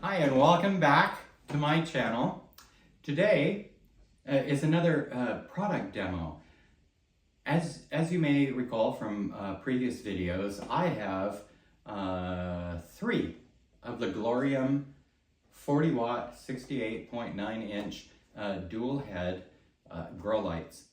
Hi and welcome back to my channel. Today is another product demo. As you may recall from previous videos, I have 3 of the Glowrium 40 watt 68.9 inch dual head grow lights,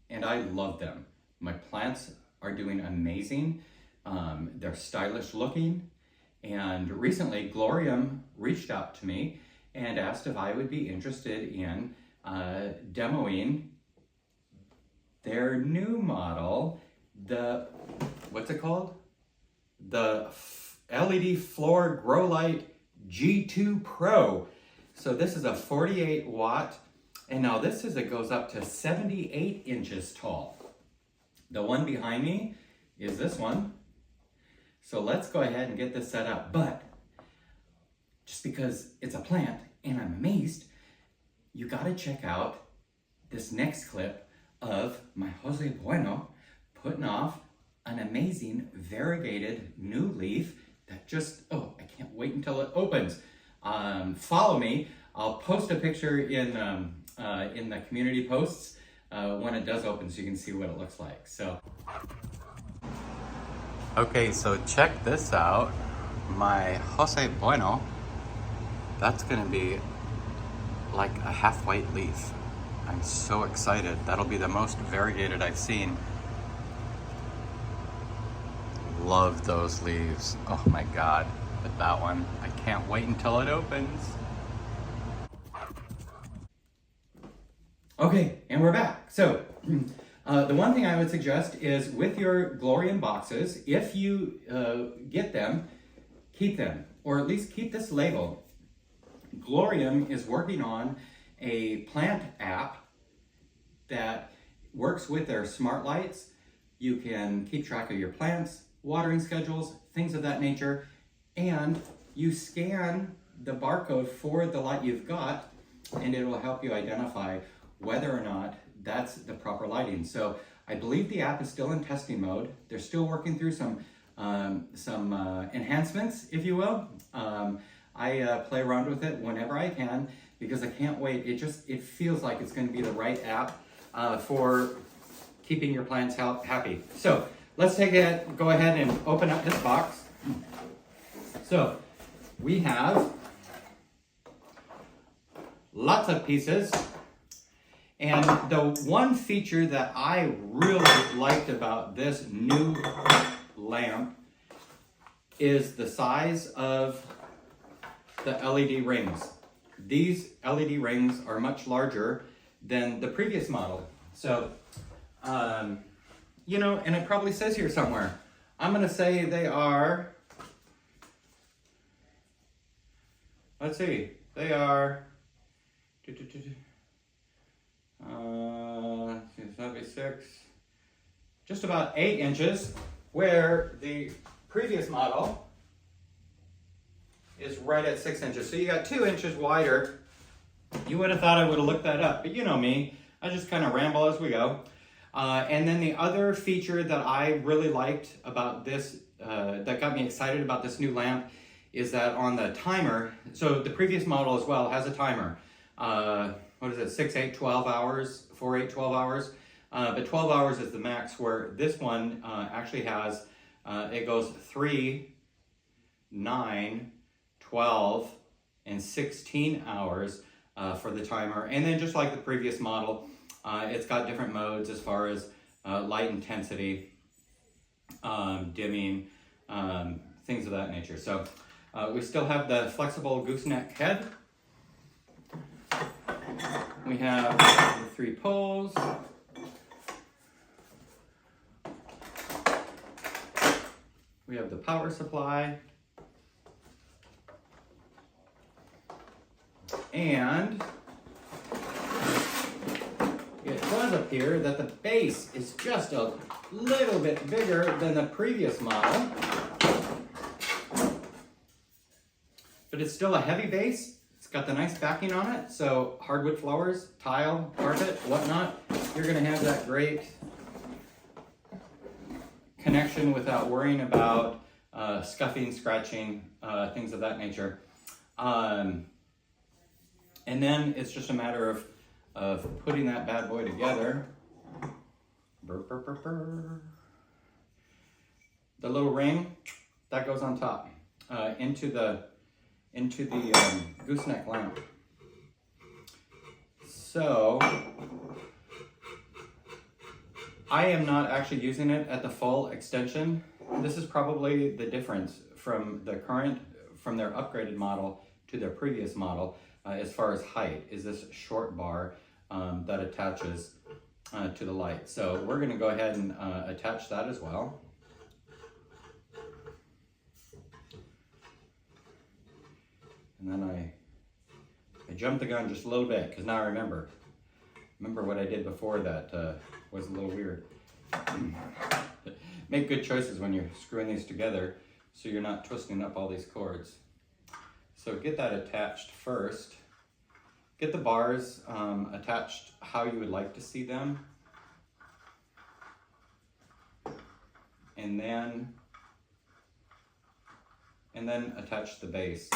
and I love them. My plants are doing amazing. They're stylish looking. And recently, Glowrium reached out to me and asked if I would be interested in demoing their new model, what's it called? The LED Floor Grow Light G2 Pro. So this is a 48 watt, and now this goes up to 78 inches tall. The one behind me is this one. So let's go ahead and get this set up. But just because it's a plant and I'm amazed, you gotta check out this next clip of my Jose Bueno putting off an amazing variegated new leaf that just, oh, I can't wait until it opens. Follow me. I'll post a picture in the community posts when it does open so you can see what it looks like. So. Okay, so check this out. My Jose Bueno, that's gonna be like a half-white leaf. I'm so excited. That'll be the most variegated I've seen. Love those leaves. Oh my God, but that one, I can't wait until it opens. Okay, and we're back. So, the one thing I would suggest is with your Glowrium boxes, if you get them, keep them, or at least keep this label. Glowrium is working on a plant app that works with their smart lights. You can keep track of your plants, watering schedules, things of that nature, and you scan the barcode for the light you've got, and it will help you identify whether or not that's the proper lighting. So I believe the app is still in testing mode. They're still working through some enhancements, if you will. I play around with it whenever I can because I can't wait. It feels like it's going to be the right app for keeping your plants happy. So let's go ahead and open up this box. So we have lots of pieces. And the one feature that I really liked about this new lamp is the size of the LED rings. These LED rings are much larger than the previous model. So, you know, and it probably says here somewhere, I'm gonna say they are, let's see, they are, that'd be 6, just about 8 inches, where the previous model is right at 6 inches. So you got 2 inches wider. You would have thought I would have looked that up, but you know me, I just kind of ramble as we go. And then the other feature that I really liked about this, that got me excited about this new lamp, is that on the timer, so the previous model as well has a timer. What is it, 6, 8, 12 hours, 4, 8, 12 hours. But 12 hours is the max, where this one actually has, it goes 3, 9, 12, and 16 hours for the timer. And then just like the previous model, it's got different modes as far as light intensity, dimming, things of that nature. So we still have the flexible gooseneck head. We have the 3 poles. We have the power supply. And it does appear that the base is just a little bit bigger than the previous model. But it's still a heavy base. It's got the nice backing on it, so hardwood floors, tile, carpet, whatnot, you're gonna have that great connection without worrying about scuffing, scratching, things of that nature. And then it's just a matter of putting that bad boy together. Burr, burr, burr, burr. The little ring that goes on top into the gooseneck lamp. So I am not actually using it at the full extension. This is probably the difference from their upgraded model to their previous model as far as height, is this short bar that attaches to the light. So we're going to go ahead and attach that as well. And then I jumped the gun just a little bit, because now I remember what I did before that was a little weird. Make good choices when you're screwing these together so you're not twisting up all these cords. So get that attached first. Get the bars attached how you would like to see them. And then attach the base.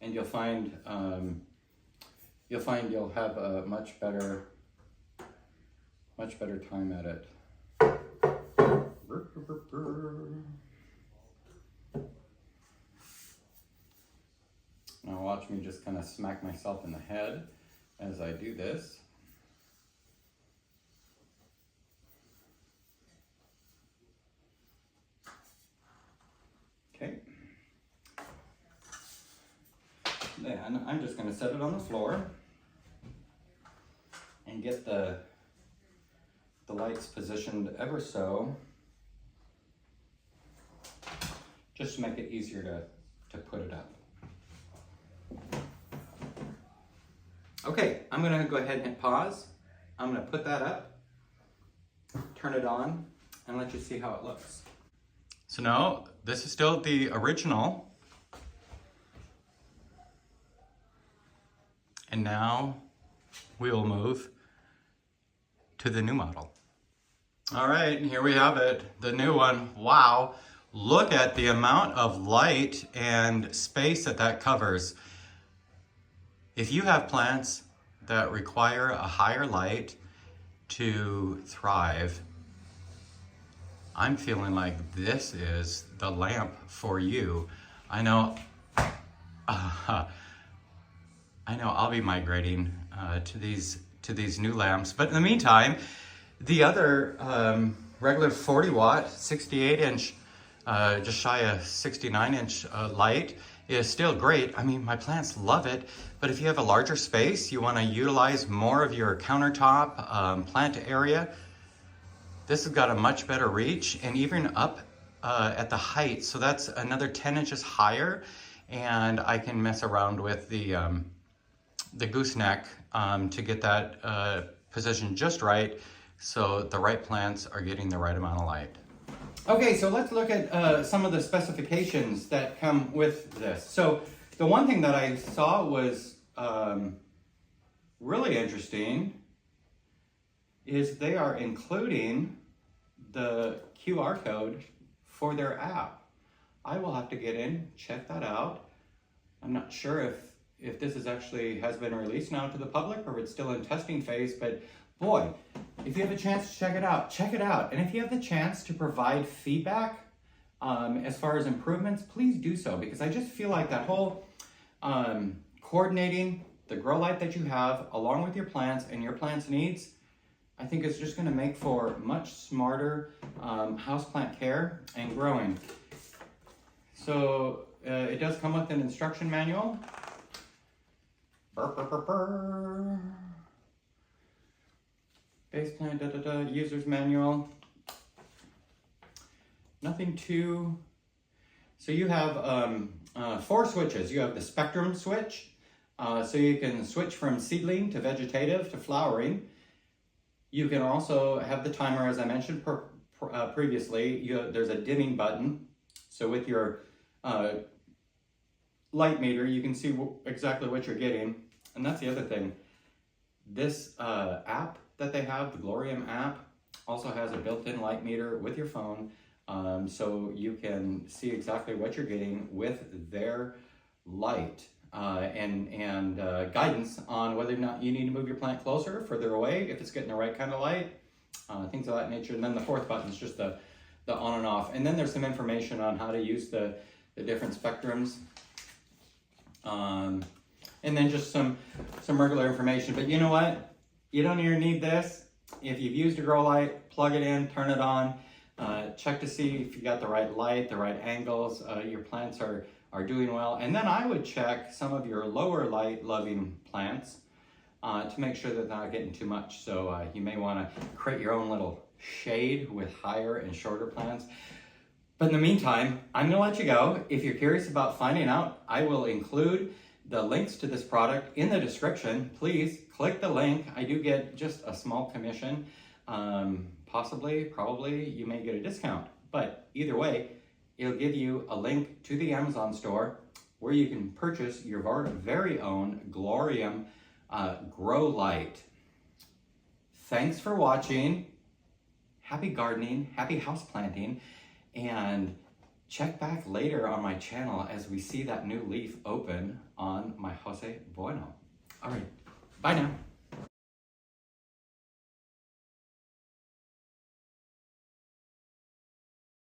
And you'll find you'll have a much better time at it. Now watch me just kind of smack myself in the head as I do this. Okay. Then I'm just going to set it on the floor and get the lights positioned ever so, just to make it easier to put it up. Okay, I'm going to go ahead and hit pause. I'm going to put that up, turn it on, and let you see how it looks. So now, this is still the original. And now we will move to the new model. All right, here we have it, the new one. Wow, look at the amount of light and space that covers. If you have plants that require a higher light to thrive, I'm feeling like this is the lamp for you. I know I'll be migrating to these new lamps, but in the meantime, the other regular 40 watt, 68 inch, just shy of 69 inch light is still great. I mean, my plants love it, but if you have a larger space, you want to utilize more of your countertop plant area, this has got a much better reach and even up at the height. So that's another 10 inches higher, and I can mess around with the gooseneck to get that position just right, so the right plants are getting the right amount of light. Okay, so let's look at some of the specifications that come with this. So the one thing that I saw was really interesting is they are including the QR code for their app. I will have to get in, check that out. I'm not sure if this has been released now to the public or it's still in testing phase, but boy, if you have a chance to check it out, check it out. And if you have the chance to provide feedback as far as improvements, please do so, because I just feel like that whole coordinating the grow light that you have along with your plants and your plants' needs, I think it's just going to make for much smarter houseplant care and growing. So it does come with an instruction manual. Base plant, user's manual. Nothing too. So you have 4 switches. You have the spectrum switch, so you can switch from seedling to vegetative to flowering. You can also have the timer, as I mentioned previously. There's a dimming button. So with your light meter, you can see exactly what you're getting. And that's the other thing. This app that they have, the Glowrium app, also has a built-in light meter with your phone. So you can see exactly what you're getting with their light and guidance on whether or not you need to move your plant closer or further away, if it's getting the right kind of light, things of that nature. And then the fourth button is just the on and off. And then there's some information on how to use the different spectrums. And then just some regular information. But you know what? You don't even need this. If you've used a grow light, plug it in, turn it on, check to see if you got the right light, the right angles, your plants are doing well. And then I would check some of your lower light loving plants to make sure that they're not getting too much. So you may want to create your own little shade with higher and shorter plants. But in the meantime, I'm going to let you go. If you're curious about finding out, I will include the links to this product in the description. Please click the link. I do get just a small commission. Possibly, probably, you may get a discount. But either way, it'll give you a link to the Amazon store where you can purchase your very own Glowrium grow light. Thanks for watching. Happy gardening, happy house planting, and check back later on my channel as we see that new leaf open on my Jose Bueno. All right, bye now.